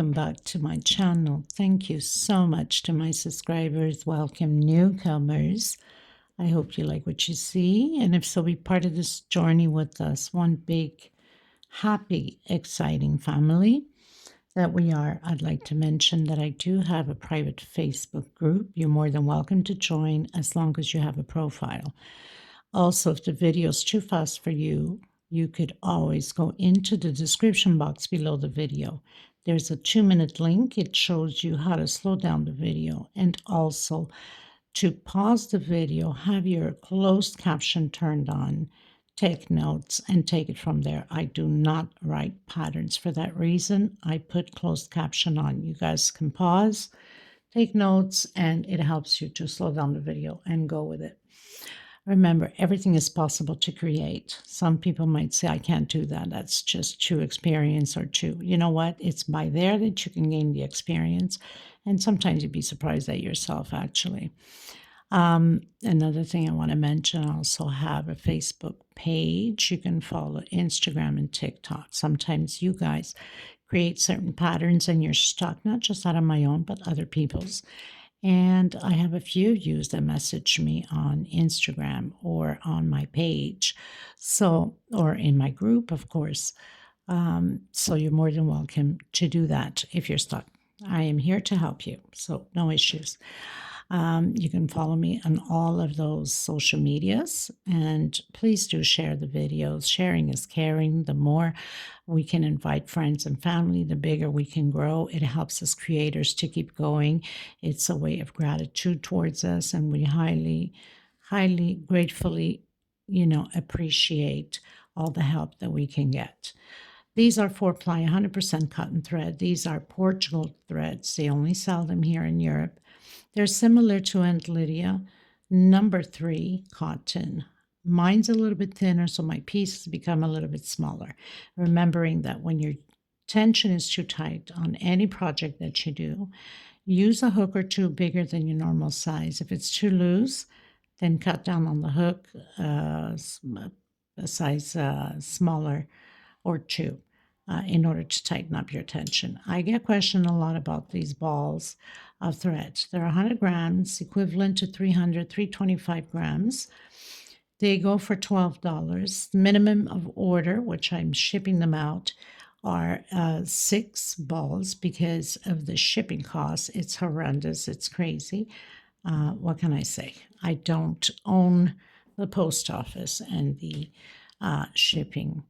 Welcome back to my channel. Thank you so much to my subscribers. Welcome newcomers. I hope you like what you see, and if so, be part of this journey with us. One big, happy, exciting family that we are. I'd like to mention that I do have a private Facebook group. You're more than welcome to join as long as you have a profile. Also, if the video is too fast for you, you could always go into the description box below the video. There's a 2-minute link. It shows you how to slow down the video, and also to pause the video, have your closed caption turned on, take notes, and take it from there. I do not write patterns. For that reason, I put closed caption on. You guys can pause, take notes, and it helps you to slow down the video and go with it. Remember, everything is possible to create. Some people might say, I can't do that. That's just too experience or too. You know what? It's by there that you can gain the experience. And sometimes you'd be surprised at yourself, actually. Another thing I want to mention, I also have a Facebook page. You can follow Instagram and TikTok. Sometimes you guys create certain patterns and you're stuck, not just out of my own, but other people's. And I have a few of you that message me on Instagram or on my page, or in my group, of course. So you're more than welcome to do that if you're stuck. I am here to help you, so no issues. You can follow me on all of those social medias, and please do share the videos. Sharing is caring. The more we can invite friends and family, the bigger we can grow. It helps us creators to keep going. It's a way of gratitude towards us, and we highly, highly gratefully, appreciate all the help that we can get. These are 4-ply, 100% cotton thread. These are Portugal threads. They only sell them here in Europe. They're similar to Aunt Lydia, number 3 cotton. Mine's a little bit thinner, so my pieces become a little bit smaller. Remembering that when your tension is too tight on any project that you do, use a hook or two bigger than your normal size. If it's too loose, then cut down on the hook a size smaller or 2. In order to tighten up your tension. I get questioned a lot about these balls of thread. They're 100 grams, equivalent to 325 grams. They go for $12. The minimum of order, which I'm shipping them out, are 6 balls because of the shipping costs. It's horrendous. It's crazy. What can I say? I don't own the post office and the shipping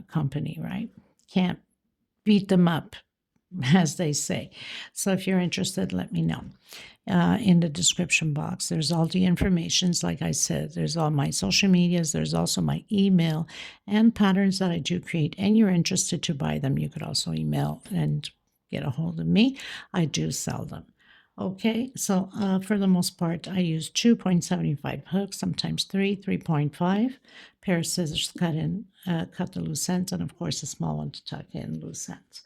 company, right? Can't beat them up, as they say. So if you're interested, let me know. In the description box, there's all the informations. Like I said, there's all my social medias. There's also my email and patterns that I do create. And you're interested to buy them, you could also email and get a hold of me. I do sell them. Okay, so for the most part, I use 2.75 hooks, sometimes 3.5. Pair of scissors cut the loose ends, and of course a small one to tuck in loose ends.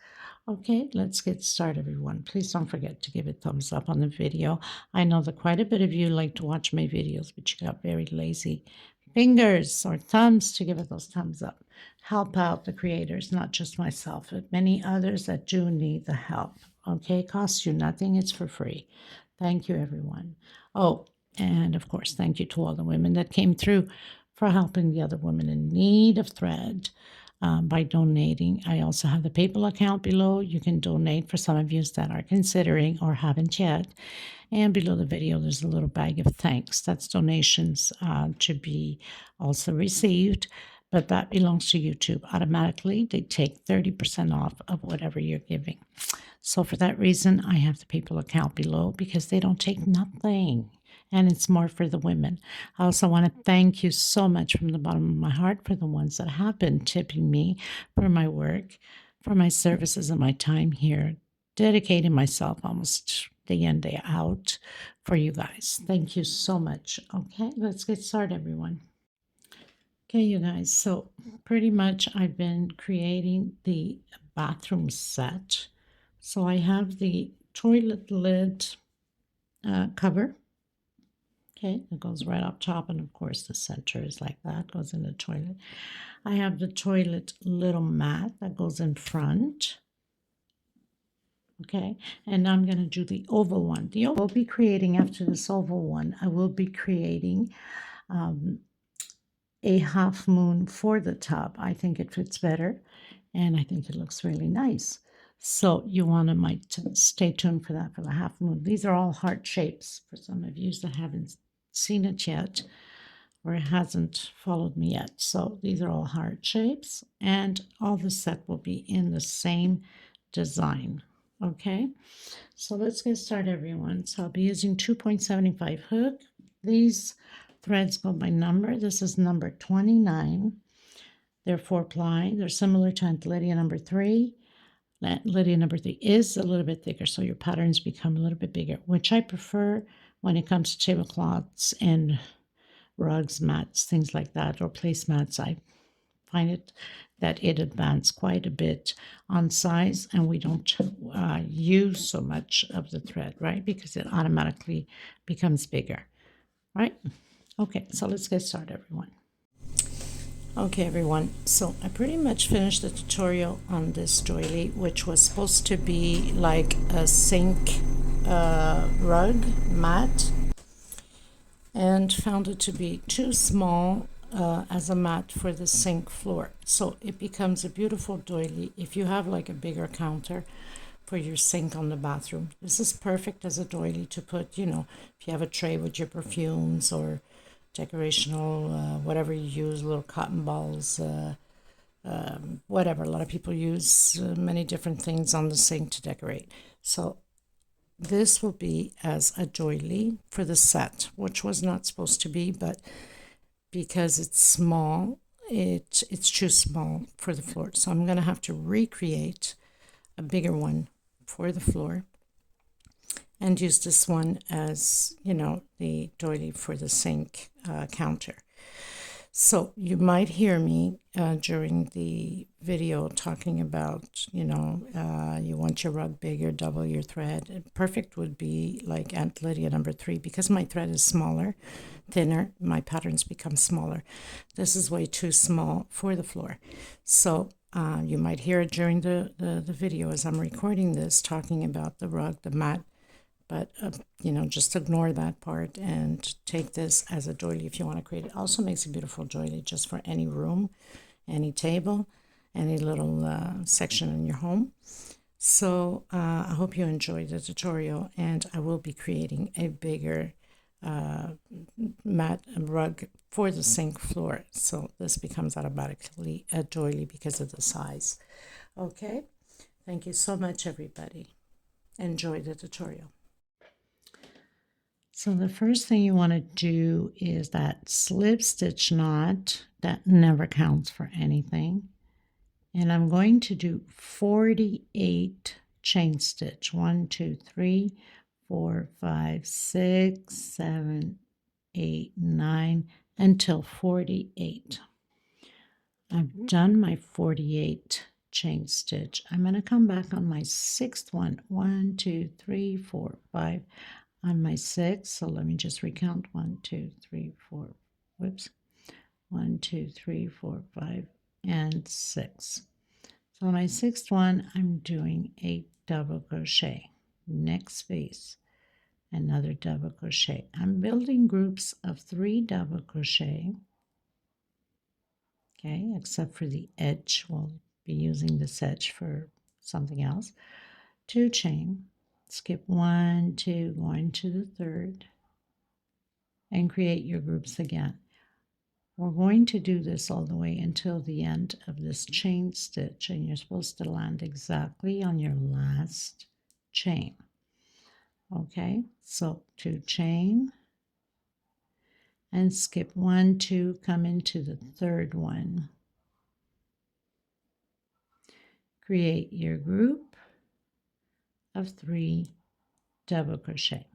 Okay, let's get started, everyone. Please don't forget to give a thumbs up on the video. I know that quite a bit of you like to watch my videos, but you got very lazy fingers or thumbs to give it those thumbs up. Help out the creators, not just myself, but many others that do need the help. Okay, it costs you nothing. It's for free. Thank you, everyone. Oh, and of course, thank you to all the women that came through for helping the other women in need of thread by donating. I also have the PayPal account below. You can donate for some of you that are considering or haven't yet. And below the video, there's a little bag of thanks. That's donations to be also received. But that belongs to YouTube. Automatically, they take 30% off of whatever you're giving. So for that reason, I have the PayPal account below because they don't take nothing. And it's more for the women. I also want to thank you so much from the bottom of my heart for the ones that have been tipping me for my work, for my services and my time here, dedicating myself almost day in, day out for you guys. Thank you so much. Okay, let's get started, everyone. Okay, you guys, so pretty much I've been creating the bathroom set. So I have the toilet lid cover. Okay, it goes right up top, and of course the center is like that, goes in the toilet. I have the toilet little mat that goes in front. Okay, and now I'm going to do the oval one. The oval will be creating after this oval one. I will be creating a half moon for the top. I think it fits better, and I think it looks really nice. So you want to might stay tuned for that for the half moon. These are all heart shapes for some of you that haven't seen it yet or hasn't followed me yet. So these are all heart shapes, and all the set will be in the same design. Okay, so let's get started, everyone. So I'll be using 2.75 hook. These threads go by number. This is number 29. They're 4-ply. They're similar to Aunt Lydia number 3. Aunt Lydia number 3 is a little bit thicker, so your patterns become a little bit bigger, which I prefer when it comes to tablecloths and rugs, mats, things like that, or placemats. I find it that it advances quite a bit on size, and we don't use so much of the thread, right? Because it automatically becomes bigger, right? Okay, so let's get started, everyone. Okay, everyone, so I pretty much finished the tutorial on this doily, which was supposed to be like a sink rug mat, and found it to be too small as a mat for the sink floor. So it becomes a beautiful doily if you have like a bigger counter for your sink on the bathroom. This is perfect as a doily to put, you know, if you have a tray with your perfumes or decorational, whatever you use, little cotton balls, whatever. A lot of people use many different things on the sink to decorate. So this will be as a doily for the set, which was not supposed to be, but because it's small, it's too small for the floor. So I'm going to have to recreate a bigger one for the floor and use this one as, you know, the doily for the sink counter. So you might hear me during the video talking about, you know, you want your rug bigger, double your thread. Perfect would be like Aunt Lydia number 3, because my thread is smaller, thinner, my patterns become smaller. This is way too small for the floor. So you might hear it during the video as I'm recording this, talking about the rug, the mat, but, you know, just ignore that part and take this as a doily if you want to create it. Also makes a beautiful doily just for any room, any table, any little section in your home. So I hope you enjoyed the tutorial, and I will be creating a bigger mat and rug for the sink floor. So this becomes automatically a doily because of the size. Okay, thank you so much, everybody. Enjoy the tutorial. So the first thing you want to do is that slip stitch knot that never counts for anything. And I'm going to do 48 chain stitch. 1, 2, 3, 4, 5, 6, 7, 8, 9 until 48. I've done my 48 chain stitch. I'm going to come back on my 6th one. 1, 2, 3, 4, 5. On my 6th, so let me just recount. 1, 2, 3, 4, whoops. 1, 2, 3, 4, 5, and 6. So on my 6th one, I'm doing a double crochet. Next space, another double crochet. I'm building groups of 3 double crochet. Okay, except for the edge. We'll be using this edge for something else. 2 chain. Skip 1, 2, go into the 3rd, and create your groups again. We're going to do this all the way until the end of this chain stitch, and you're supposed to land exactly on your last chain. Okay, so 2 chain, and skip 1, 2, come into the 3rd one. Create your group of 3 double crochet,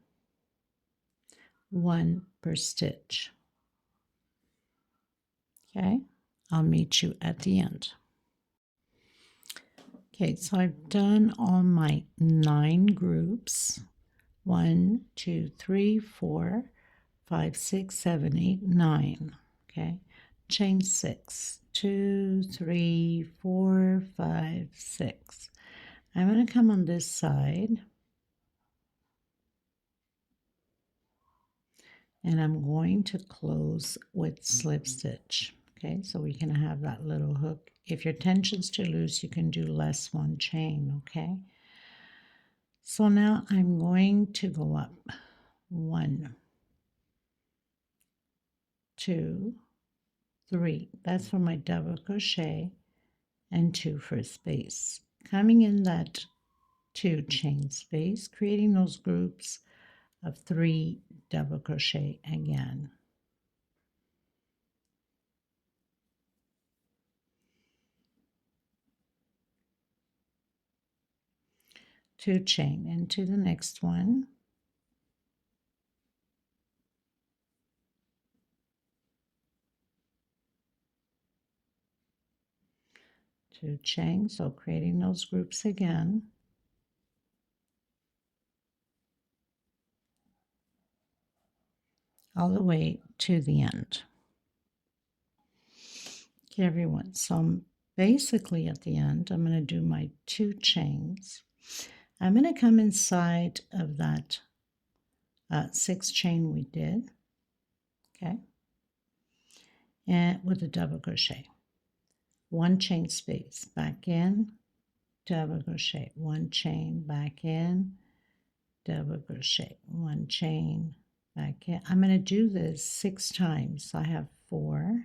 1 per stitch. Okay, I'll meet you at the end. Okay, so I've done all my 9 groups. 1, 2, 3, 4, 5, 6, 7, 8, 9. Okay, chain 6, 2, 3, 4, 5, 6. I'm going to come on this side and I'm going to close with slip stitch. Okay, so we can have that little hook. If your tension's too loose, you can do less one chain, okay? So now I'm going to go up 1, 2, 3. That's for my double crochet, and 2 for space. Coming in that 2 chain space, creating those groups of 3 double crochet again. 2 chain into the next one. 2 chain, so creating those groups again. All the way to the end. Okay, everyone, so I'm basically at the end, I'm going to do my 2 chains. I'm going to come inside of that 6 chain we did, okay, and with a double crochet. 1 chain space, back in, double crochet, 1 chain, back in, double crochet, 1 chain, back in. I'm going to do this 6 times. So I have 4,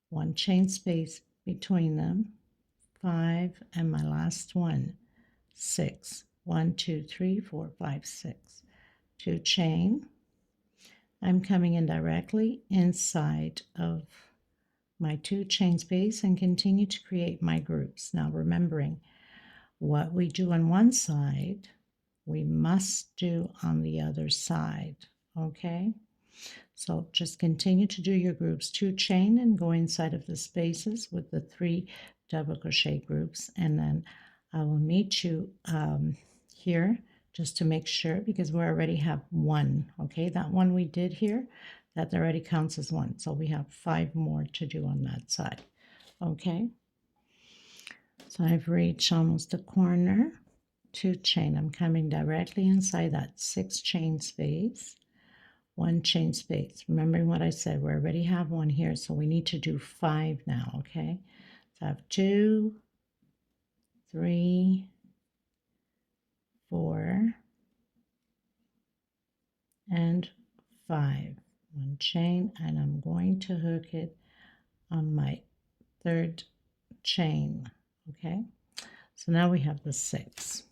1 chain space between them, 5, and my last one, 6. 1, 2, 3, 4, 5, 6. 2 chain. I'm coming in directly inside of my 2 chain space and continue to create my groups. Now remembering what we do on one side, we must do on the other side, okay? So just continue to do your groups, 2 chain and go inside of the spaces with the 3 double crochet groups, and then I will meet you here just to make sure, because we already have 1, okay? That one we did here, that already counts as 1, so we have 5 more to do on that side, okay? So I've reached almost the corner, 2 chain. I'm coming directly inside that 6 chain space, 1 chain space. Remembering what I said, we already have 1 here, so we need to do 5 now, okay? So I have 2, 3, 4, and 5. 1 chain, and I'm going to hook it on my 3rd chain, okay? So now we have the 6.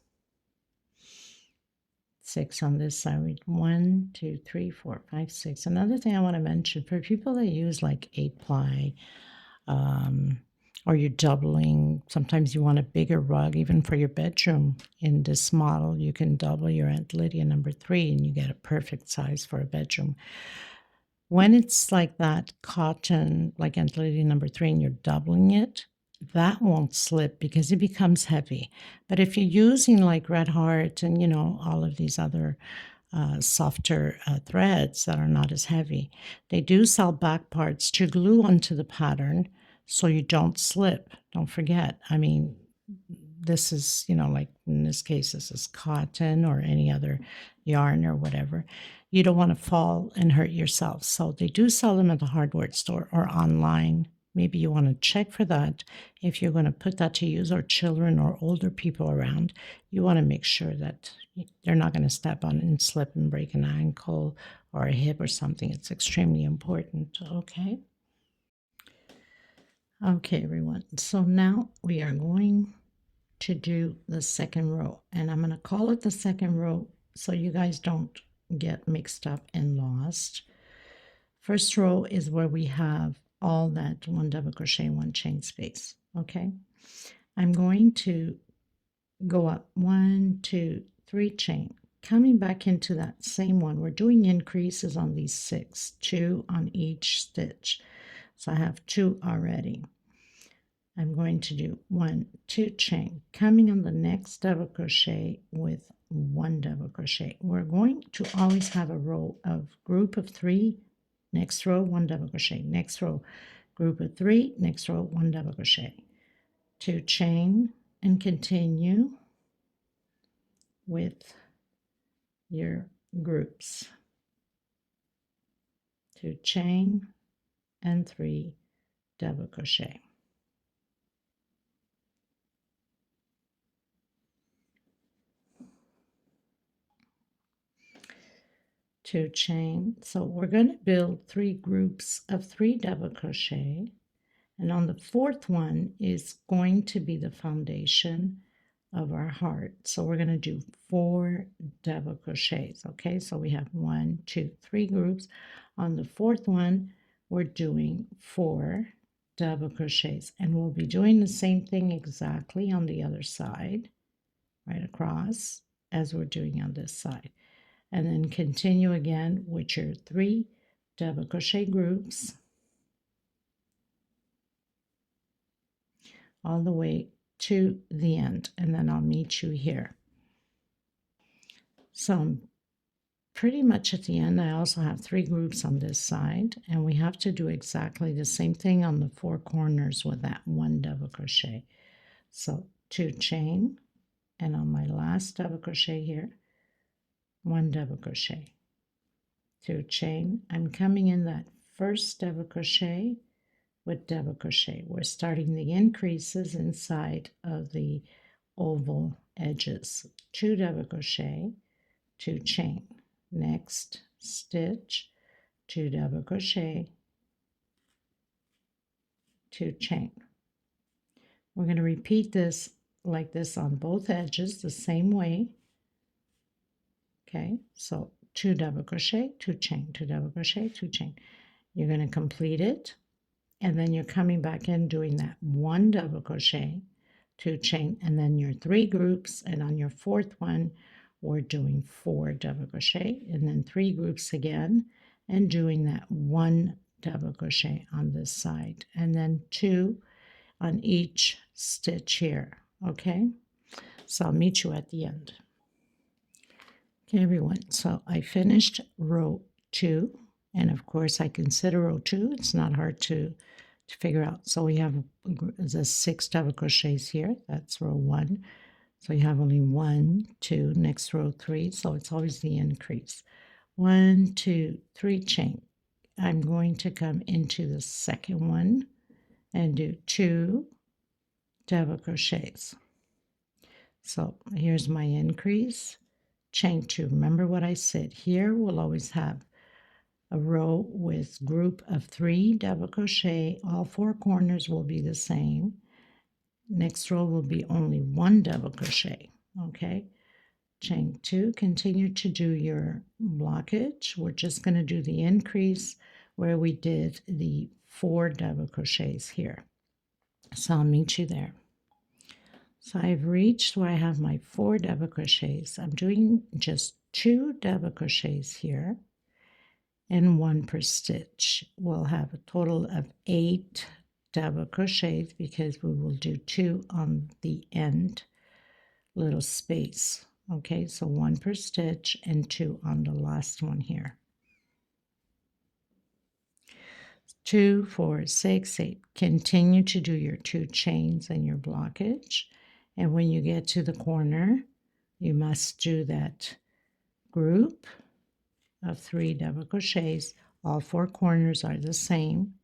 6 on this side. 1, 2, 3, 4, 5, 6. Another thing I want to mention for people that use like 8-ply, or you're doubling, sometimes you want a bigger rug, even for your bedroom. In this model, you can double your Aunt Lydia number 3 and you get a perfect size for a bedroom. When it's like that cotton, like Aunt Lydia number 3, and you're doubling it, that won't slip because it becomes heavy. But if you're using like Red Heart and, you know, all of these other softer threads that are not as heavy, they do sell back parts to glue onto the pattern so you don't slip. Don't forget, I mean, this is, you know, like in this case, this is cotton or any other yarn or whatever. You don't want to fall and hurt yourself. So they do sell them at the hardware store or online. Maybe you want to check for that. If you're going to put that to use, or children or older people around, you want to make sure that they're not going to step on it and slip and break an ankle or a hip or something. It's extremely important, okay? Okay, everyone. So now we are going to do the second row, and I'm going to call it the second row so you guys don't get mixed up and lost. First row is where we have all that 1 double crochet, 1 chain space, okay? I'm going to go up 1, 2, 3 chain, coming back into that same one. We're doing increases on these 6, 2 on each stitch. So I have 2 already. I'm going to do 1, 2 chain, coming on the next double crochet with 1 double crochet. We're going to always have a row of group of 3, next row 1 double crochet, next row group of 3, next row 1 double crochet, 2 chain, and continue with your groups. 2 chain and 3 double crochet. Two chain. So we're going to build 3 groups of 3 double crochet, and on the 4th one is going to be the foundation of our heart. So we're going to do 4 double crochets. Okay, so we have 1, 2, 3 groups. On the 4th one we're doing 4 double crochets, and we'll be doing the same thing exactly on the other side, right across, as we're doing on this side. And then continue again with your 3 double crochet groups all the way to the end, and then I'll meet you here. So I'm pretty much at the end. I also have 3 groups on this side, and we have to do exactly the same thing on the 4 corners with that 1 double crochet. So 2 chain, and on my last double crochet here, 1 double crochet, 2 chain. I'm coming in that first double crochet with double crochet. We're starting the increases inside of the oval edges. 2 double crochet, 2 chain. Next stitch, 2 double crochet, 2 chain. We're going to repeat this like this on both edges the same way. Okay, so 2 double crochet, 2 chain, 2 double crochet, 2 chain. You're going to complete it, and then you're coming back in doing that 1 double crochet, 2 chain, and then your 3 groups, and on your 4th one we're doing 4 double crochet, and then 3 groups again, and doing that 1 double crochet on this side, and then 2 on each stitch here. Okay, so I'll meet you at the end. Okay, everyone, so I finished row 2, and of course I consider row 2. It's not hard to figure out. So we have the 6 double crochets here. That's row 1. So you have only 1, 2, next row 3. So it's always the increase. 1, 2, 3 chain. I'm going to come into the second one and do 2 double crochets. So here's my increase. Chain 2. Remember what I said. Here we'll always have a row with group of 3 double crochet. All 4 corners will be the same. Next row will be only 1 double crochet. Okay, chain 2. Continue to do your blockage. We're just going to do the increase where we did the 4 double crochets here. So I'll meet you there. So I've reached where I have my 4 double crochets. I'm doing just 2 double crochets here and 1 per stitch. We'll have a total of 8 double crochets because we will do 2 on the end little space. Okay, so 1 per stitch and 2 on the last one here. 2, 4, 6, 8. Continue to do your 2 chains and your blockage. And when you get to the corner, you must do that group of 3 double crochets. All 4 corners are the same.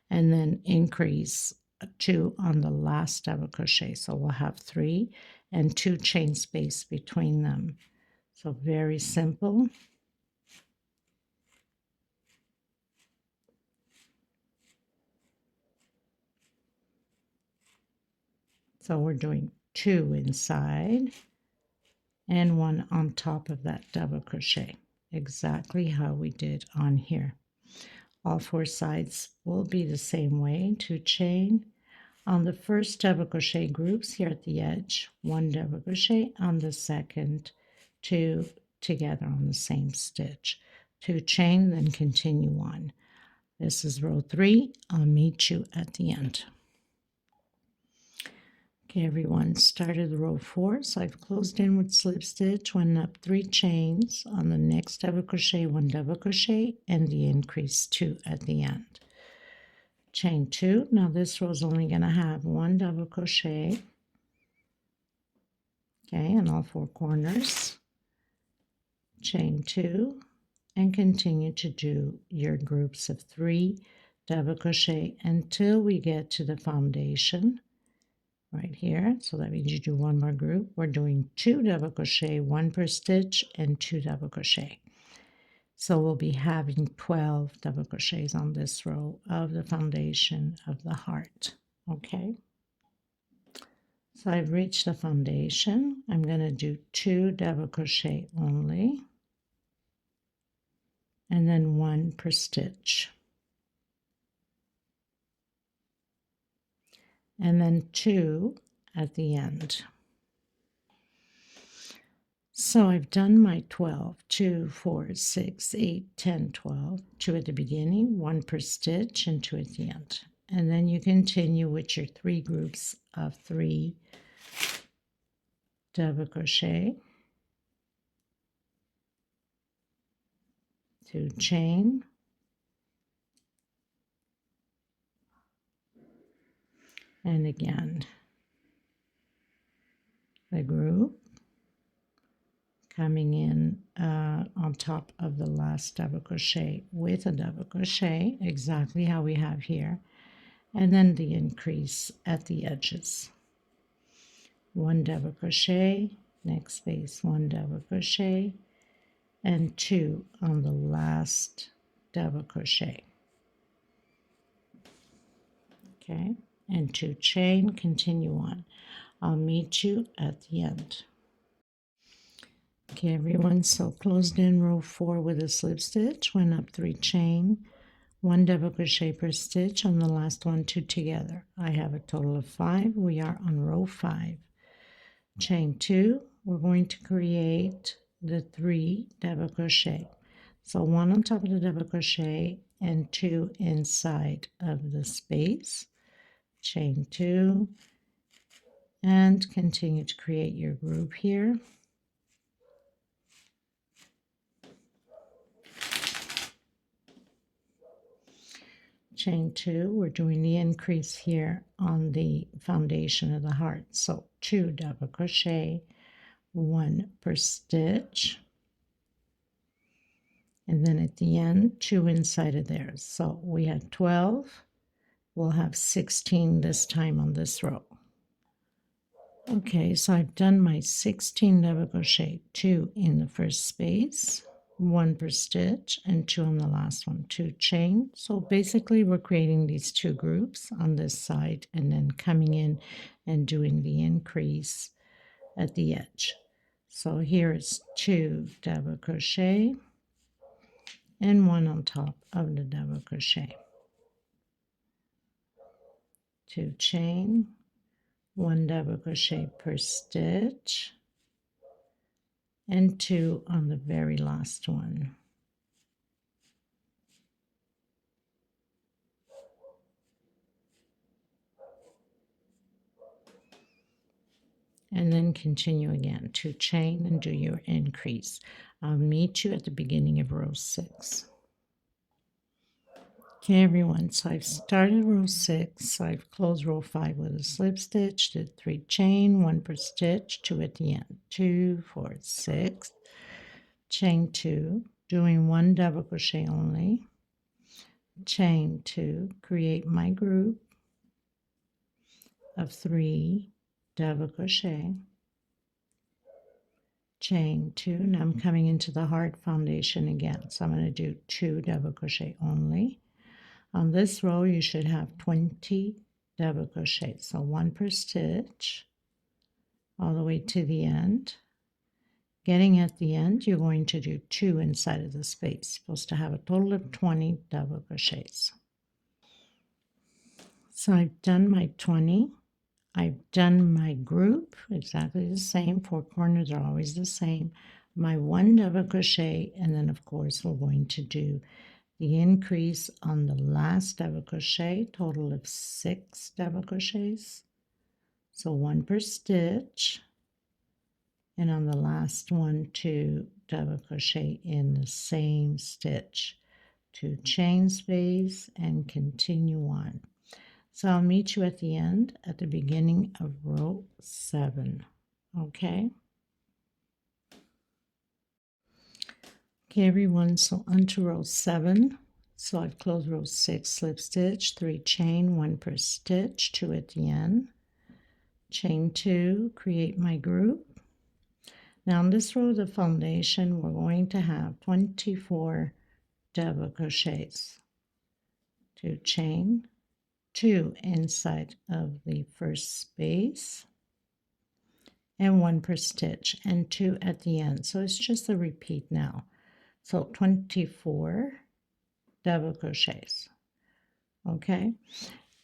And then increase 2 on the last double crochet. So we'll have 3 and 2 chain space between them. So very simple. So we're doing 2 inside and 1 on top of that double crochet, exactly how we did on here. All 4 sides will be the same way. 2 chain on the first double crochet groups here at the edge, 1 double crochet on the second, 2 together on the same stitch, 2 chain, then continue on. This is row 3. I'll meet you at the end. Okay, everyone, started row 4, so I've closed in with slip stitch, went up 3 chains. On the next double crochet, 1 double crochet, and the increase 2 at the end. Chain 2. Now this row is only going to have 1 double crochet, Okay, in all 4 corners, chain 2, and continue to do your groups of 3 double crochet until we get to the foundation right here. So that means you do 1 more group. We're doing 2 double crochet, 1 per stitch, and 2 double crochet. So we'll be having 12 double crochets on this row of the foundation of the heart. Okay, so I've reached the foundation. I'm going to do 2 double crochet only, and then 1 per stitch, and then 2 at the end. So I've done my 12, 2, 4, 6, 8, 10, 12, 2 at the beginning, 1 per stitch, and 2 at the end. And then you continue with your 3 groups of 3 double crochet, 2 chain, and again the group coming in on top of the last double crochet with a double crochet, exactly how we have here, and then the increase at the edges. 1 double crochet, next space 1 double crochet, and 2 on the last double crochet. Okay, and 2 chain, continue on. I'll meet you at the end. Okay, everyone, so closed in row 4 with a slip stitch, went up 3 chain, 1 double crochet per stitch, on the last one 2 together. I have a total of 5. We are on row 5. Chain 2, we're going to create the 3 double crochet. So 1 on top of the double crochet and 2 inside of the space. Chain 2, and continue to create your group here. Chain 2, we're doing the increase here on the foundation of the heart. So 2 double crochet, 1 per stitch, and then at the end 2 inside of there. So we had 12, we'll have 16 this time on this row. Okay, so I've done my 16 double crochet, 2 in the first space, 1 per stitch, and 2 on the last one, 2 chain. So basically we're creating these 2 groups on this side and then coming in and doing the increase at the edge. So here is 2 double crochet and 1 on top of the double crochet, 2 chain, 1 double crochet per stitch, and 2 on the very last one. And then continue again, 2 chain and do your increase. I'll meet you at the beginning of row 6. Okay, everyone, so I've started row 6, I've closed row 5 with a slip stitch, did 3 chain, 1 per stitch, 2 at the end, 2, 4, 6, chain 2, doing 1 double crochet only, chain 2, create my group of 3 double crochet, chain 2. Now I'm coming into the heart foundation again, so I'm going to do 2 double crochet only. On this row you should have 20 double crochets, so 1 per stitch all the way to the end. Getting at the end, you're going to do 2 inside of the space. Supposed to have a total of 20 double crochets. So I've done my 20. I've done my group, exactly the same. 4 corners are always the same. My 1 double crochet, and then of course we're going to do the increase on the last double crochet, total of 6 double crochets. So 1 per stitch, and on the last one 2 double crochet in the same stitch, 2 chain space, and continue on. So I'll meet you at the end, at the beginning of row 7. Okay. Okay, everyone, so onto row 7. So I've closed row 6, slip stitch, 3 chain, 1 per stitch, 2 at the end, chain 2, create my group. Now in this row of the foundation, we're going to have 24 double crochets, 2 chain, 2 inside of the first space, and 1 per stitch, and 2 at the end. So it's just a repeat now. So 24 double crochets. Okay,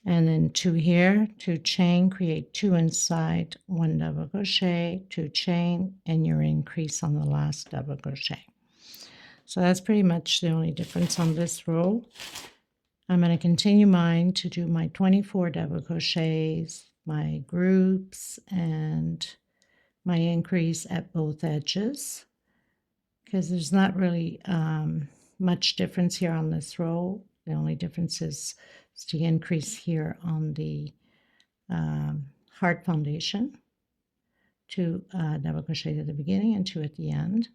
and then 2 here, 2 chain, create 2 inside, 1 double crochet, 2 chain, and your increase on the last double crochet. So that's pretty much the only difference on this row. I'm going to continue mine to do my 24 double crochets, my groups, and my increase at both edges, because there's not really much difference here on this row. The only difference is the increase here on the heart foundation, 2 double crochet at the beginning and 2 at the end.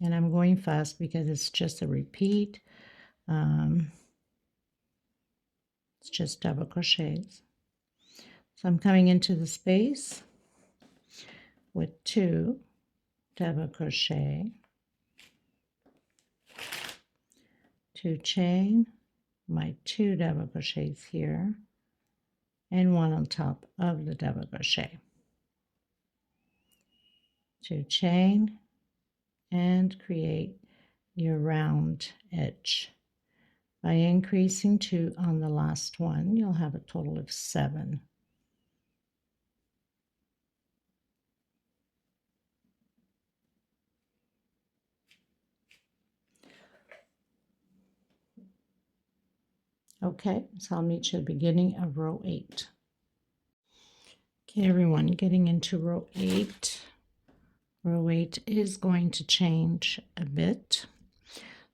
And I'm going fast because it's just a repeat. It's just double crochets. So I'm coming into the space with 2 double crochet, 2 chain, my 2 double crochets here, and 1 on top of the double crochet, 2 chain, and create your round edge. By increasing 2 on the last one, you'll have a total of 7. Okay, so I'll meet you at the beginning of row 8. Okay, everyone, getting into row 8. Row 8 is going to change a bit.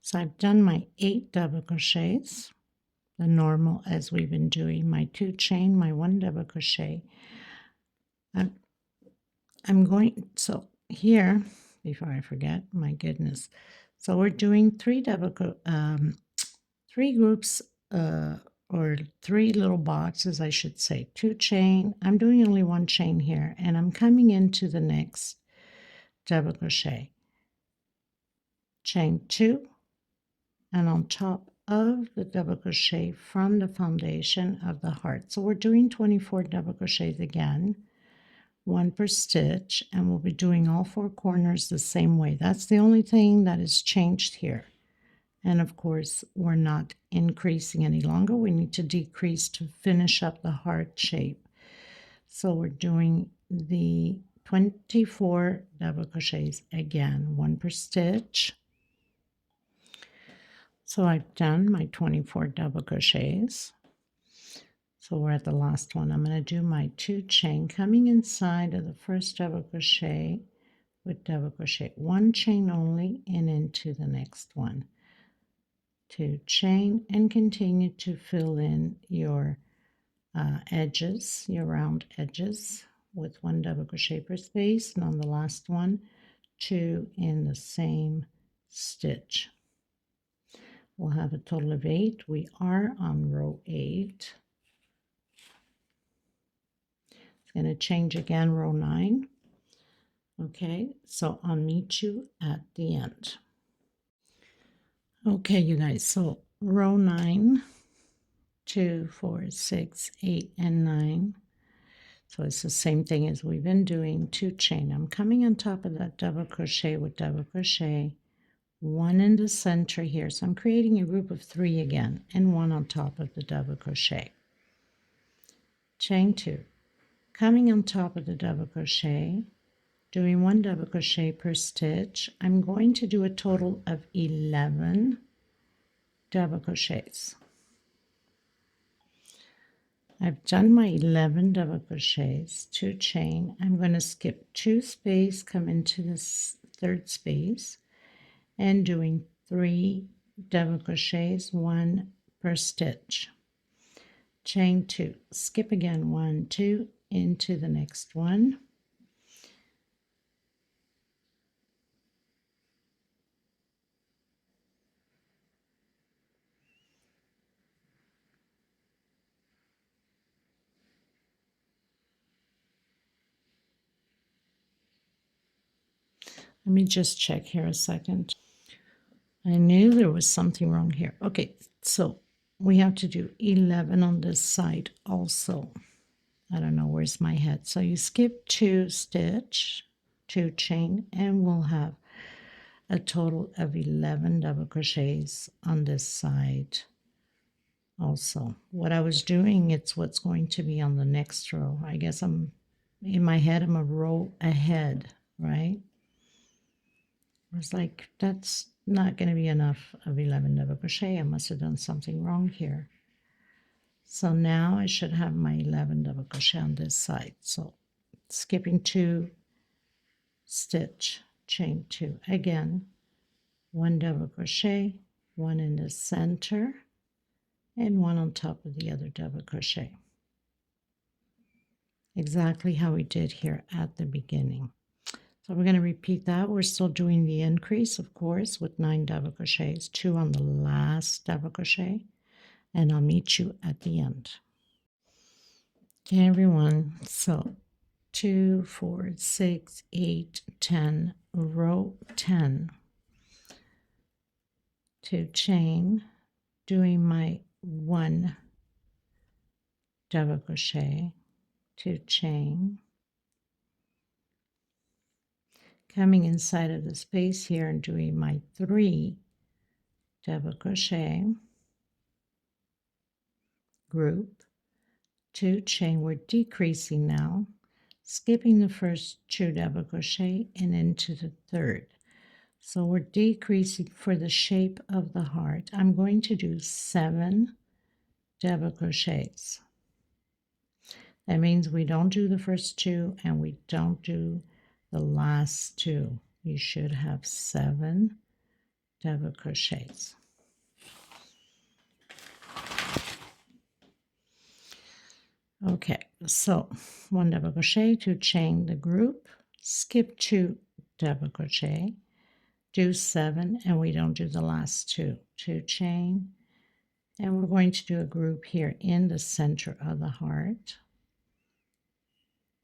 So I've done my 8 double crochets, the normal as we've been doing, my 2 chain, my 1 double crochet. I'm going, so here, before I forget, my goodness. So we're doing 3 groups, or 3 little boxes, I should say, 2 chain. I'm doing only 1 chain here, and I'm coming into the next double crochet, chain 2, and on top of the double crochet from the foundation of the heart. So we're doing 24 double crochets again, 1 per stitch, and we'll be doing all 4 corners the same way. That's the only thing that is changed here. And of course, we're not increasing any longer. We need to decrease to finish up the heart shape. So we're doing the 24 double crochets again, 1 per stitch. So I've done my 24 double crochets. So we're at the last one. I'm going to do my 2 chain coming inside of the first double crochet with double crochet, 1 chain only, and into the next one. 2 chain, and continue to fill in your edges, your round edges, with 1 double crochet per space, and on the last one, 2 in the same stitch. We'll have a total of 8. We are on row 8. It's going to change again, row 9. Okay, so I'll meet you at the end. Okay, you guys, so row 9, 2, 4, 6, 8, and 9. So it's the same thing as we've been doing, 2 chain. I'm coming on top of that double crochet with double crochet, 1 in the center here. So I'm creating a group of 3 again, and 1 on top of the double crochet. Chain 2. Coming on top of the double crochet, doing 1 double crochet per stitch. I'm going to do a total of 11 double crochets. I've done my 11 double crochets, 2 chain. I'm going to skip 2 space, come into this 3rd space, and doing 3 double crochets, 1 per stitch. Chain 2, skip again 1, 2 into the next one. Let me just check here a second. I knew there was something wrong here. Okay, so we have to do 11 on this side also. I don't know, where's my head? So you skip 2 stitch, 2 chain, and we'll have a total of 11 double crochets on this side also. What I was doing, it's what's going to be on the next row. I guess I'm, in my head, I'm a row ahead, right? I was like, that's not going to be enough of 11 double crochet. I must have done something wrong here. So now I should have my 11 double crochet on this side. So skipping 2 stitch, chain 2 again, 1 double crochet, 1 in the center, and 1 on top of the other double crochet. Exactly how we did here at the beginning. So we're going to repeat that. We're still doing the increase, of course, with 9 double crochets, 2 on the last double crochet, and I'll meet you at the end. Okay, everyone, so 2, 4, 6, 8, 10, row 10, 2 chain, doing my 1 double crochet, 2 chain, coming inside of the space here and doing my 3 double crochet, group, 2 chain. We're decreasing now, skipping the first 2 double crochet and into the third. So we're decreasing for the shape of the heart. I'm going to do 7 double crochets. That means we don't do the first 2 and we don't do the last 2. You should have 7 double crochets. Okay, so 1 double crochet, 2 chain the group, skip 2 double crochet, do 7, and we don't do the last 2. 2 chain, and we're going to do a group here in the center of the heart.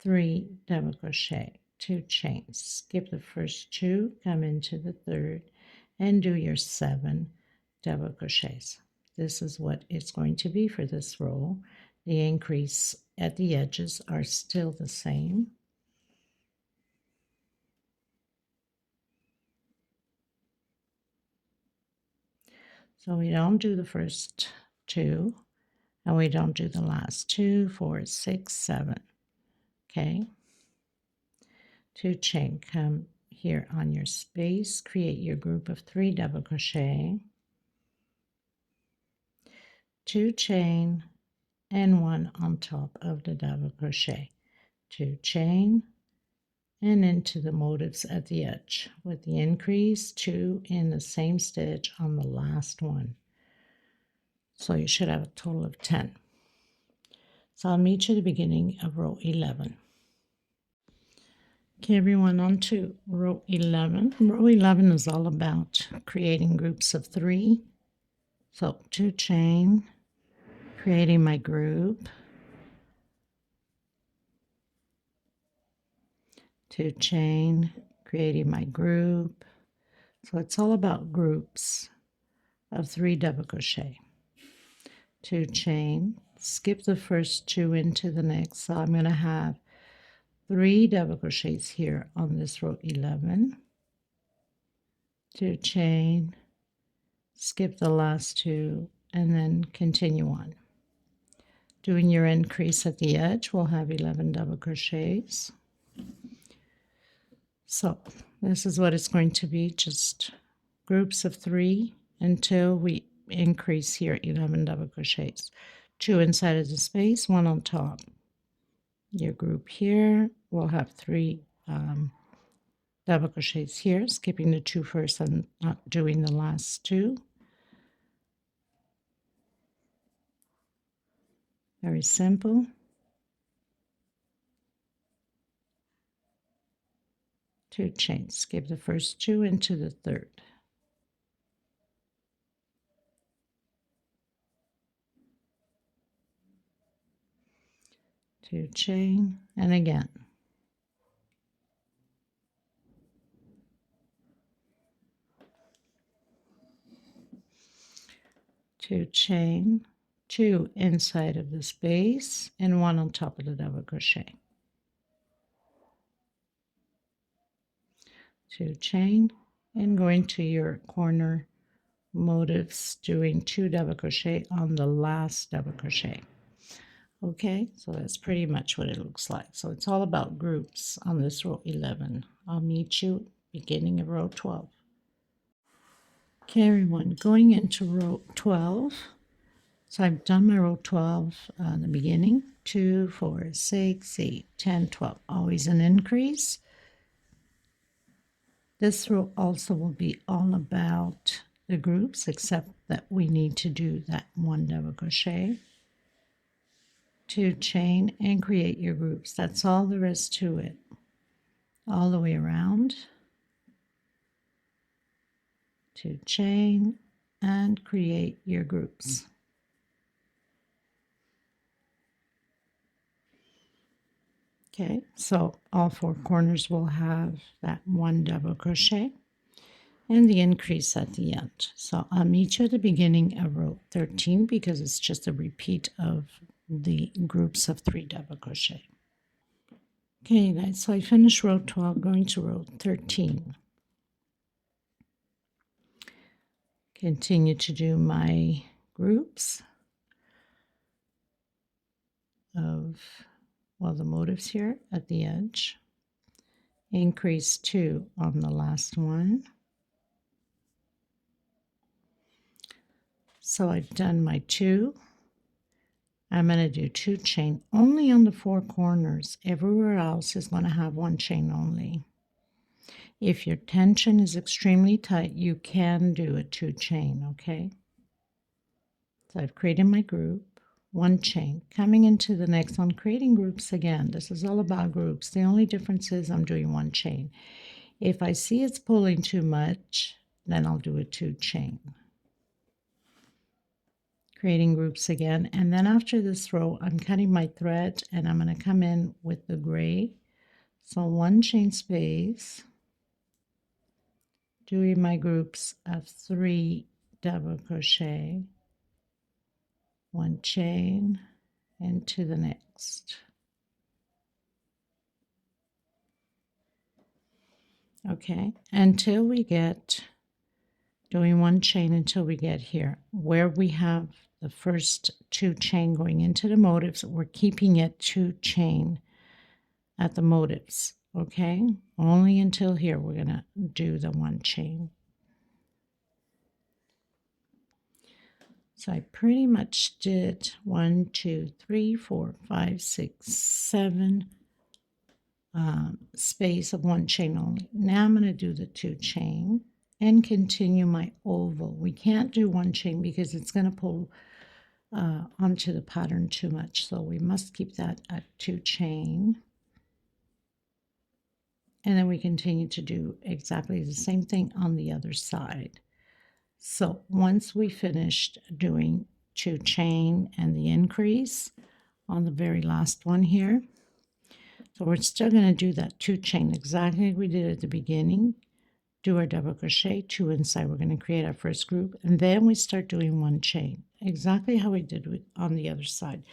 3 double crochet, 2 chains, skip the first 2, come into the third, and do your 7 double crochets. This is what it's going to be for this row. The increase at the edges are still the same. So we don't do the first 2, and we don't do the last 2, 4, 6, 7. Okay. 2 chain, come here on your space, create your group of 3 double crochet, 2 chain, and 1 on top of the double crochet, 2 chain, and into the motifs at the edge with the increase 2 in the same stitch on the last one. So you should have a total of 10. So I'll meet you at the beginning of row 11. Okay, everyone, on to row 11. Row 11 is all about creating groups of 3. So 2 chain, creating my group, 2 chain, creating my group. So it's all about groups of 3 double crochet, 2 chain, skip the first 2 into the next. So I'm going to have 3 double crochets here on this row 11, 2 chain, skip the last 2, and then continue on. Doing your increase at the edge, we'll have 11 double crochets. So this is what it's going to be, just groups of 3 until we increase here 11 double crochets. 2 inside of the space, 1 on top. Your group here will have 3 double crochets here, skipping the 2 first and not doing the last 2. Very simple. Two chains. Skip the first two into the third. Two chain, and again. Two chain, two inside of the space, and one on top of the double crochet. Two chain, and going to your corner motifs, doing two double crochet on the last double crochet. Okay, so that's pretty much what it looks like. So it's all about groups on this row 11. I'll meet you beginning of row 12. Okay, everyone, going into row 12. So I've done my row 12 in the beginning. 2, 4, 6, 8, 10, 12. Always an increase. This row also will be all about the groups, except that we need to do that one double crochet. Two chain and create your groups. That's all there is to it. All the way around. Two chain and create your groups. Okay, so all four corners will have that one double crochet and the increase at the end. So I'll meet you at the beginning of row 13 because it's just a repeat of the groups of 3 double crochet. Okay, guys, so I finished row 12, going to row 13. Continue to do my groups of, well, the motifs here at the edge. Increase 2 on the last one. So I've done my 2. I'm going to do 2 chain only on the 4 corners. Everywhere else is going to have 1 chain only. If your tension is extremely tight, you can do a 2 chain, okay? So I've created my group, 1 chain. Coming into the next one, creating groups again. This is all about groups. The only difference is I'm doing 1 chain. If I see it's pulling too much, then I'll do a 2 chain. Creating groups again, and then after this row I'm cutting my thread and I'm going to come in with the gray. So 1 chain space, doing my groups of 3 double crochet, 1 chain into the next. Okay, until we get doing 1 chain until we get here where we have the first 2 chain going into the motifs. We're keeping it 2 chain at the motifs, okay? Only until here we're gonna do the 1 chain. So I pretty much did 1, 2, 3, 4, 5, 6, 7 space of 1 chain only. Now I'm gonna do the 2 chain and continue my oval. We can't do 1 chain because it's gonna pull onto the pattern too much, so we must keep that at 2 chain. And then we continue to do exactly the same thing on the other side. So once we finished doing 2 chain and the increase on the very last one here, so we're still going to do that 2 chain exactly like we did at the beginning. Do our double crochet, 2 inside. We're going to create our first group, and then we start doing 1 chain, exactly how we did on the other side.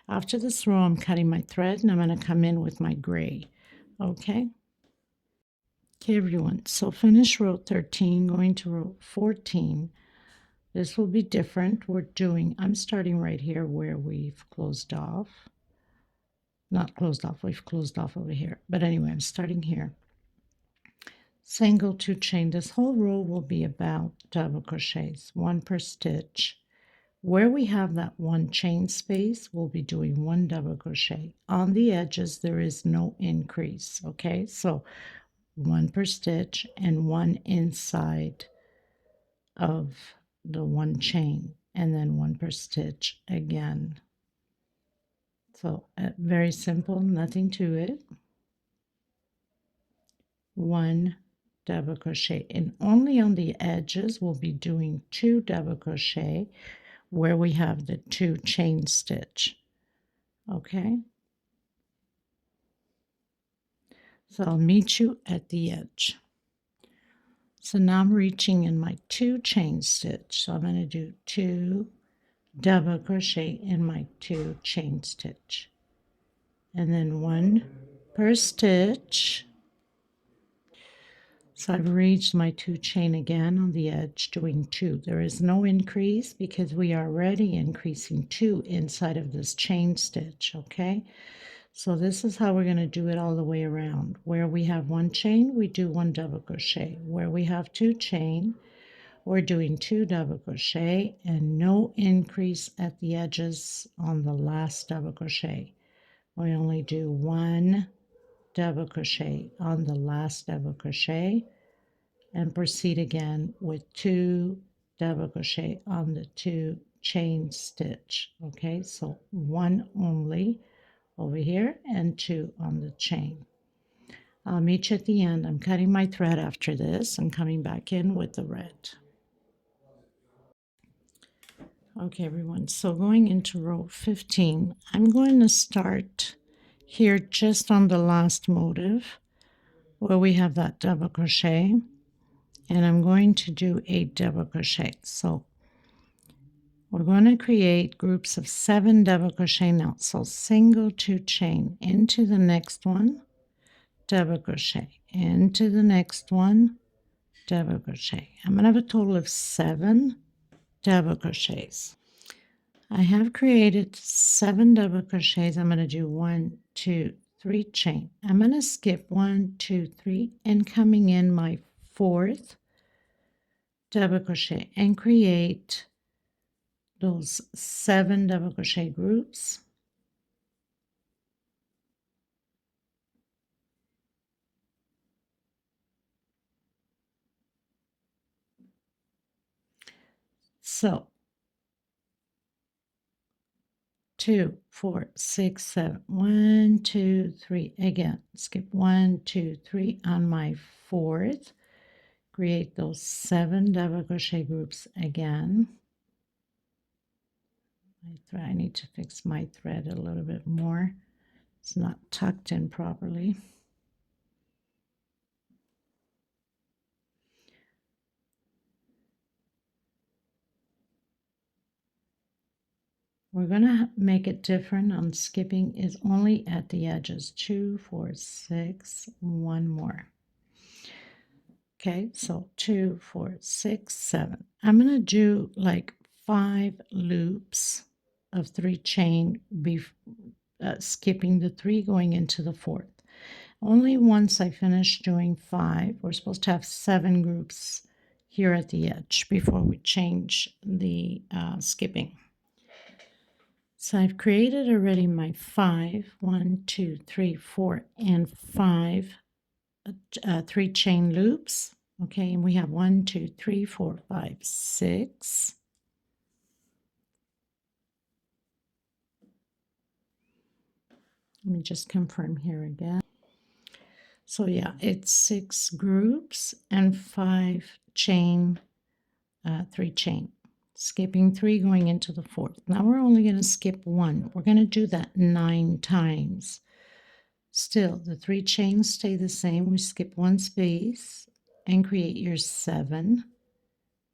After this row, I'm cutting my thread, and I'm going to come in with my gray. Okay, everyone. So finish row 13, going to row 14. This will be different. I'm starting right here where we've closed off. Not closed off, we've closed off over here. But anyway, I'm starting here. Single 2 chain. This whole row will be about double crochets, 1 per stitch. Where we have that 1 chain space, we'll be doing 1 double crochet. On the edges, there is no increase, okay? So 1 per stitch and 1 inside of the 1 chain, and then 1 per stitch again. So very simple, nothing to it. 1 double crochet, and only on the edges we'll be doing 2 double crochet where we have the 2 chain stitch. Okay, so I'll meet you at the edge. So now I'm reaching in my 2 chain stitch, so I'm going to do 2 double crochet in my 2 chain stitch, and then 1 per stitch. So I've reached my 2 chain again on the edge, doing 2. There is no increase because we are already increasing 2 inside of this chain stitch. Okay, so this is how we're going to do it all the way around. Where we have 1 chain, we do 1 double crochet. Where we have 2 chain, we're doing 2 double crochet, and no increase at the edges on the last double crochet. We only do 1 double crochet on the last double crochet, and proceed again with 2 double crochet on the 2 chain stitch. Okay, so 1 only over here and 2 on the chain. I'll meet you at the end. I'm cutting my thread after this and coming back in with the red. Okay, everyone, so going into row 15, I'm going to start here just on the last motif where we have that double crochet, and I'm going to do 8 double crochet. So we're going to create groups of 7 double crochet now. So single 2 chain into the next one, double crochet, into the next one, double crochet. I'm going to have a total of 7 double crochets. I have created 7 double crochets. I'm going to do 1, 2, 3 chain. I'm going to skip 1, 2, 3 and coming in my 4th double crochet and create those 7 double crochet groups. So 2, 4, 6, 7, 1, 2, 3 again, skip 1, 2, 3 on my 4th, create those 7 double crochet groups again. I need to fix my thread a little bit more. It's not tucked in properly. We're going to make it different on skipping is only at the edges. 2, 4, 6, 1 more. Okay, so 2, 4, 6, 7. I'm going to do like 5 loops of 3 chain, skipping the 3 going into the 4th. Only once I finish doing 5, we're supposed to have 7 groups here at the edge before we change the skipping. So I've created already my 5, 1, 2, 3, 4, and 5 3 chain loops. Okay, and we have 1, 2, 3, 4, 5, 6. Let me just confirm here again. So yeah, it's 6 groups and 5 chain, 3 chain. Skipping 3 going into the 4th. Now we're only going to skip 1. We're going to do that 9 times. Still, the 3 chains stay the same. We skip 1 space and create your 7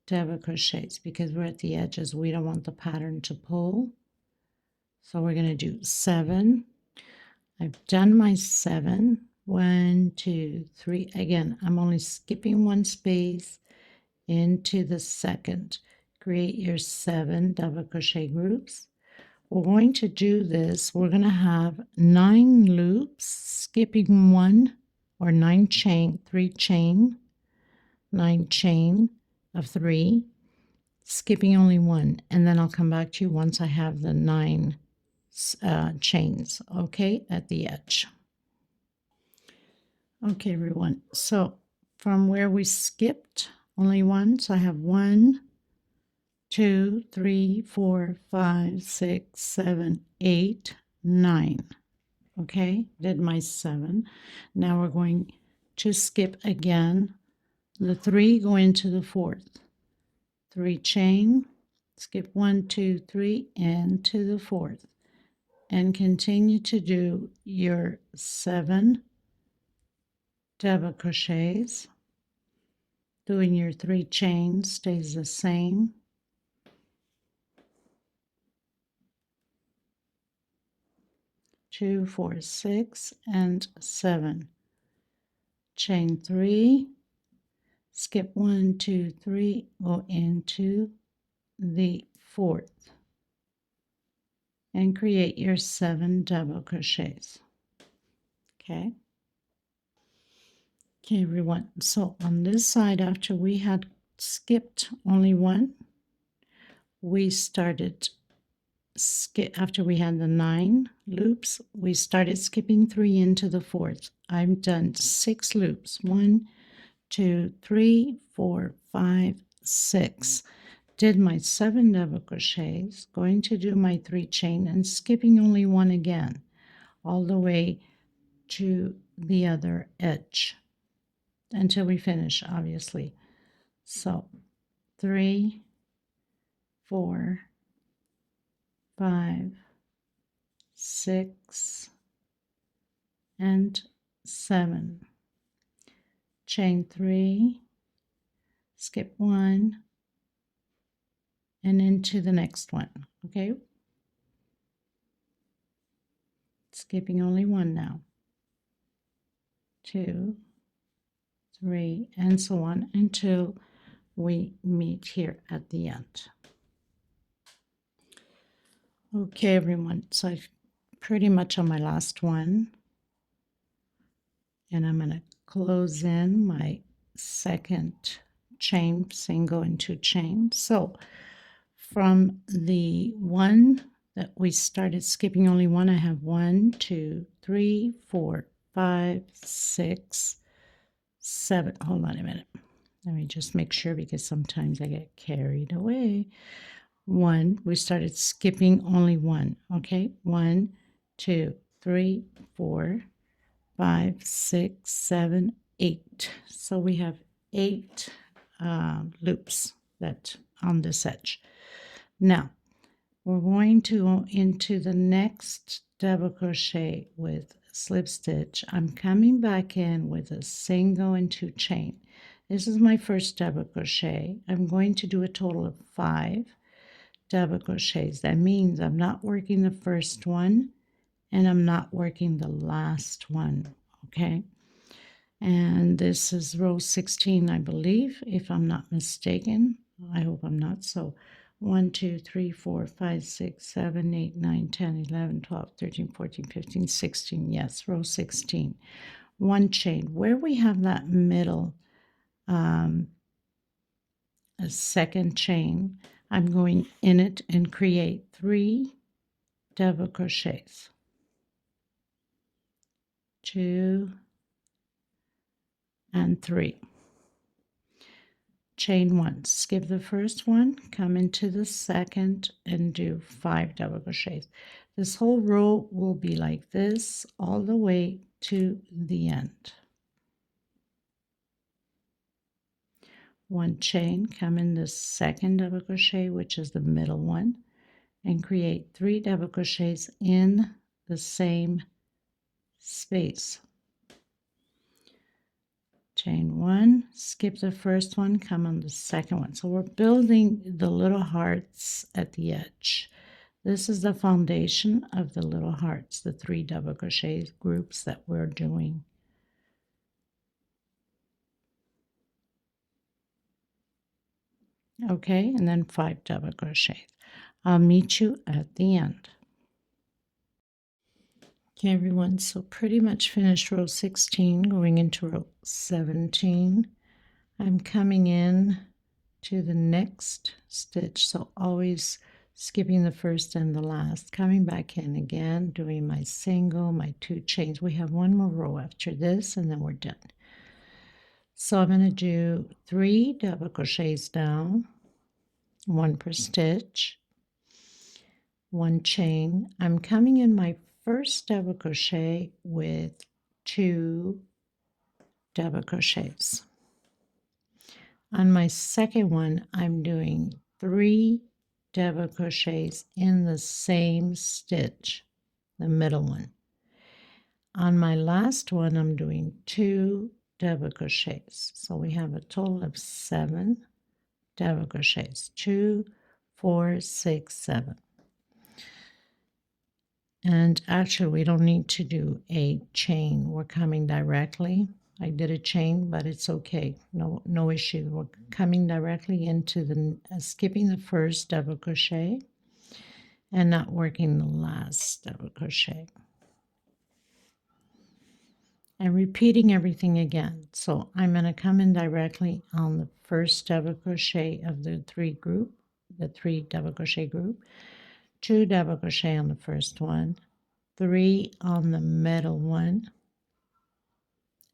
double crochets because we're at the edges. We don't want the pattern to pull. So we're going to do 7. I've done my 7. 1, 2, 3. Again, I'm only skipping 1 space into the 2nd. Create your 7 double crochet groups. We're going to do this. We're going to have 9 loops, skipping 1 or 9 chain, 3 chain, 9 chain of 3, skipping only 1, and then I'll come back to you once I have the 9 chains, okay, at the edge. Okay, everyone, so from where we skipped only 1, so I have 1, 2, 3, 4, 5, 6, 7, 8, 9. Okay, did my 7. Now we're going to skip again. The 3 go into the 4th. 3 chain, skip 1, 2, 3 into the 4th, and continue to do your 7 double crochets. Doing your 3 chains stays the same. Two, 4, 6, and 7. Chain 3, skip 1, 2, 3, go into the 4th, and create your 7 double crochets. Okay. Okay, everyone. So on this side, after we had skipped only 1, we started after we had the 9 loops, we started skipping 3 into the 4th. I've done 6 loops. 1, 2, 3, 4, 5, 6. Did my 7 double crochets, going to do my 3 chain and skipping only 1 again, all the way to the other edge until we finish, obviously. So 3, 4, 5, 6, and 7. Chain 3, skip 1, and into the next one. Okay, skipping only 1 now. 2, 3, and so on until we meet here at the end. Okay, everyone, so I've pretty much on my last one, and I'm going to close in my second chain, single and 2 chains. So from the one that we started skipping only 1, I have 1, 2, 3, 4, 5, 6, 7. Hold on a minute. Let me just make sure, because sometimes I get carried away. 1, we started skipping only 1. Okay, 1, 2, 3, 4, 5, 6, 7, 8. So we have 8 loops that on this edge. Now we're going to go into the next double crochet with slip stitch. I'm coming back in with a single and 2 chain. This is my first double crochet. I'm going to do a total of 5 double crochets. That means I'm not working the first one and I'm not working the last one. Okay, and this is row 16, I believe, if I'm not mistaken. I hope I'm not. So 1, 2, 3, 4, 5, 6, 7, 8, 9, 10, 11, 12, 13, 14, 15, 16. Yes, row 16. 1 chain. Where we have that middle a second chain, I'm going in it and create 3 double crochets. 2 and 3. Chain 1, skip the first one, come into the second and do 5 double crochets. This whole row will be like this all the way to the end. 1 chain, come in the second double crochet, which is the middle one, and create 3 double crochets in the same space. Chain 1, skip the first one, come on the second one. So we're building the little hearts at the edge. This is the foundation of the little hearts, the 3 double crochet groups that we're doing. Okay, and then 5 double crochets. I'll meet you at the end. Okay, everyone, so pretty much finished row 16, going into row 17. I'm coming in to the next stitch, so always skipping the first and the last, coming back in again, doing my single, my 2 chains. We have 1 more row after this, and then we're done. So I'm going to do 3 double crochets down, 1 per stitch, 1 chain. I'm coming in my first double crochet with 2 double crochets. On my second one, I'm doing 3 double crochets in the same stitch, the middle one. On my last one, I'm doing 2 double crochets. So we have a total of 7 double crochets. 2, 4, 6, 7. And actually, we don't need to do a chain. We're coming directly. I did a chain, but it's okay. No issue. We're coming directly into the, skipping the first double crochet and not working the last double crochet. And repeating everything again. So I'm going to come in directly on the first double crochet of the 3 double crochet group, 2 double crochet on the first one, 3 on the middle one,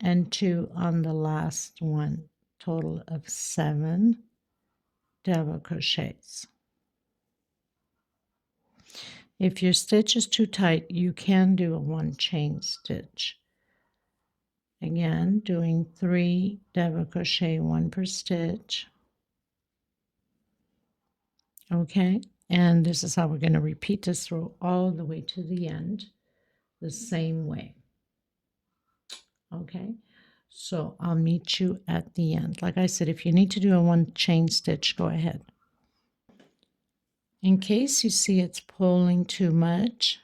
and 2 on the last one, total of 7 double crochets. If your stitch is too tight, you can do a 1 chain stitch. Again, doing 3 double crochet, 1 per stitch. Okay, and this is how we're going to repeat this row all the way to the end, the same way. Okay, so I'll meet you at the end. Like I said, if you need to do a 1 chain stitch, go ahead. In case you see it's pulling too much,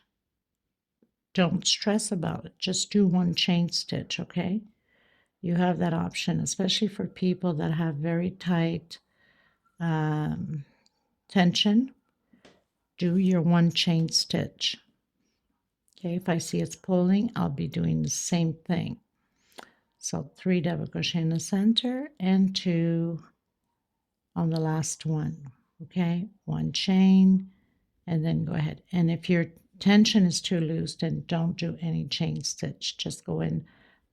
don't stress about it. Just do 1 chain stitch, okay? You have that option, especially for people that have very tight tension. Do your 1 chain stitch. Okay, if I see it's pulling, I'll be doing the same thing. So 3 double crochet in the center and 2 on the last one. Okay, 1 chain, and then go ahead. And if your tension is too loose, then don't do any chain stitch. Just go in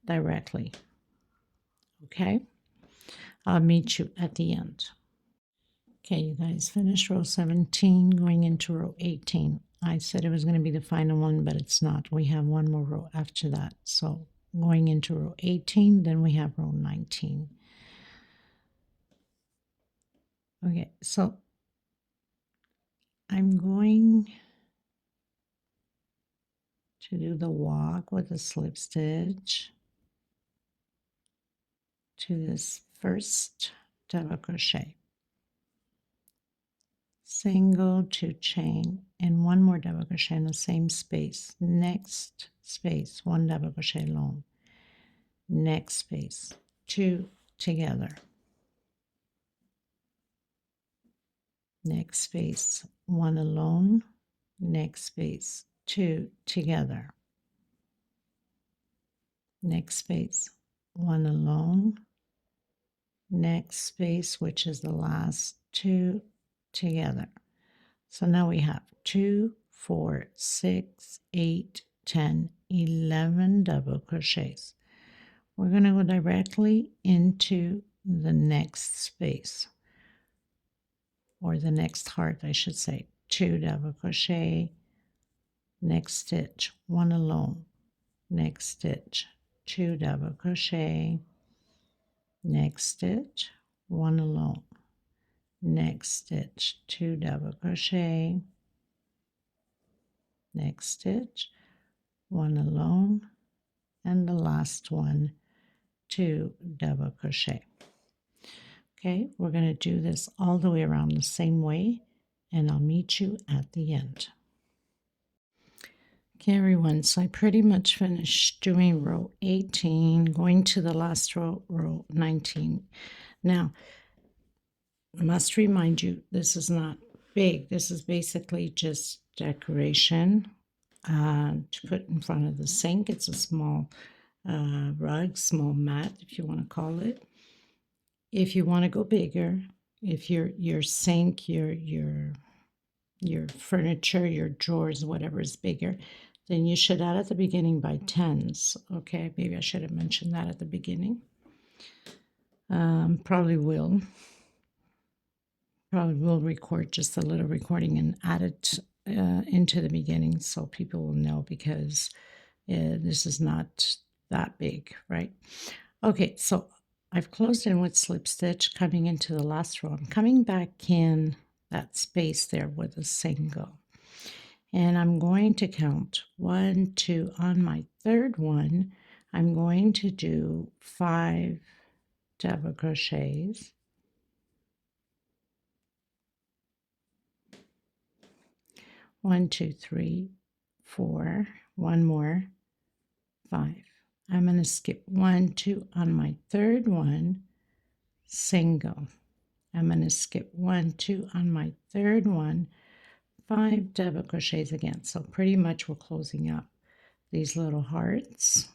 directly. Okay, I'll meet you at the end. Okay, you guys, finished row 17, going into row 18. I said it was going to be the final one, but it's not. We have 1 more row after that. So going into row 18, then we have row 19. Okay, so I'm going to do the walk with a slip stitch to this first double crochet, single, 2 chain, and 1 more double crochet in the same space. Next space, 1 double crochet alone. Next space, 2 together. Next space, 1 alone. Next space, 2 together. Next space, 1 alone. Next space, which is the last 2 together. So now we have 2, 4, 6, 8, 10, 11 double crochets. We're going to go directly into the next space, or the next heart, I should say. 2 double crochet, next stitch, 1 alone, next stitch, 2 double crochet, next stitch, 1 alone, next stitch, 2 double crochet, next stitch, 1 alone, and the last one, 2 double crochet. Okay, we're going to do this all the way around the same way, and I'll meet you at the end. Okay, everyone, so I pretty much finished doing row 18, going to the last row, row 19. Now, I must remind you, this is not big. This is basically just decoration to put in front of the sink. It's a small rug, small mat, if you want to call it. If you want to go bigger, if your sink, your furniture, your drawers, whatever is bigger, then you should add at the beginning by tens. Okay, maybe I should have mentioned that at the beginning. Probably will record just a little recording and add it into the beginning so people will know, because this is not that big, right? Okay, so I've closed in with slip stitch coming into the last row. I'm coming back in that space there with a single. And I'm going to count 1, 2. On my third one, I'm going to do 5 double crochets. 1, 2, 3, 4. One more. 5. I'm going to skip 1, 2 on my third one, single. I'm going to skip 1, 2 on my third one, 5 double crochets again. So pretty much we're closing up these little hearts.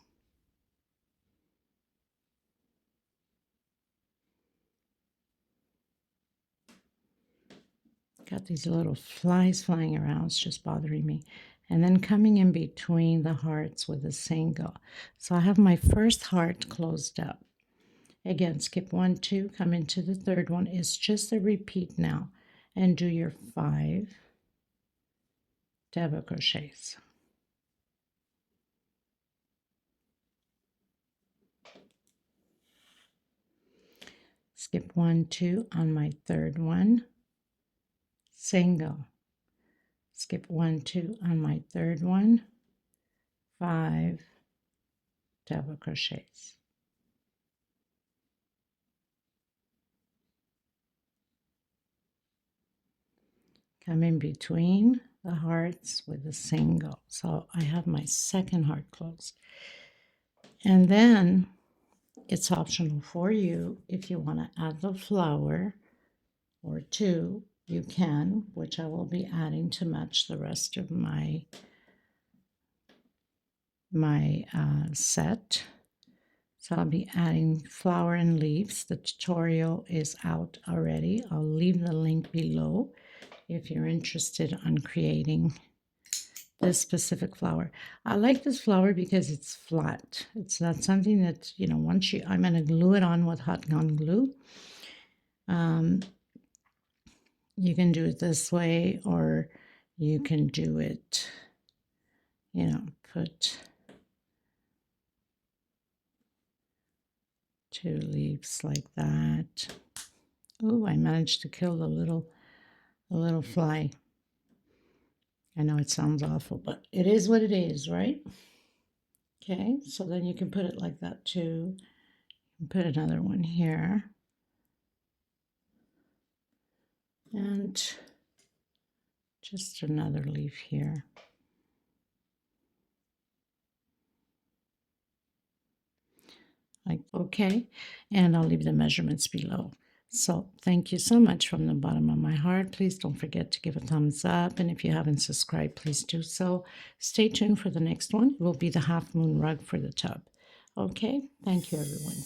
Got these little flies flying around. It's just bothering me. And then coming in between the hearts with a single. So I have my first heart closed up. Again, skip 1, 2, come into the third one. It's just a repeat now. And do your 5 double crochets. Skip 1, 2 on my third one, single. Skip 1, 2 on my third one, 5 double crochets. Come in between the hearts with a single. So I have my second heart closed. And then it's optional for you if you want to add the flower or 2, you can, which I will be adding to match the rest of my set. So I'll be adding flower and leaves. The tutorial is out already. I'll leave the link below if you're interested on creating this specific flower. I like this flower because it's flat. It's not something that, you know, once you, I'm going to glue it on with hot gun glue. You can do it this way, or you can do it, you know, put 2 leaves like that. Oh, I managed to kill the little fly. I know it sounds awful, but it is what it is, right? Okay, so then you can put it like that too. Put another one here. And just another leaf here. Like, okay, and I'll leave the measurements below. So thank you so much from the bottom of my heart. Please don't forget to give a thumbs up. And if you haven't subscribed, please do so. Stay tuned for the next one. It will be the half moon rug for the tub. Okay, thank you, everyone.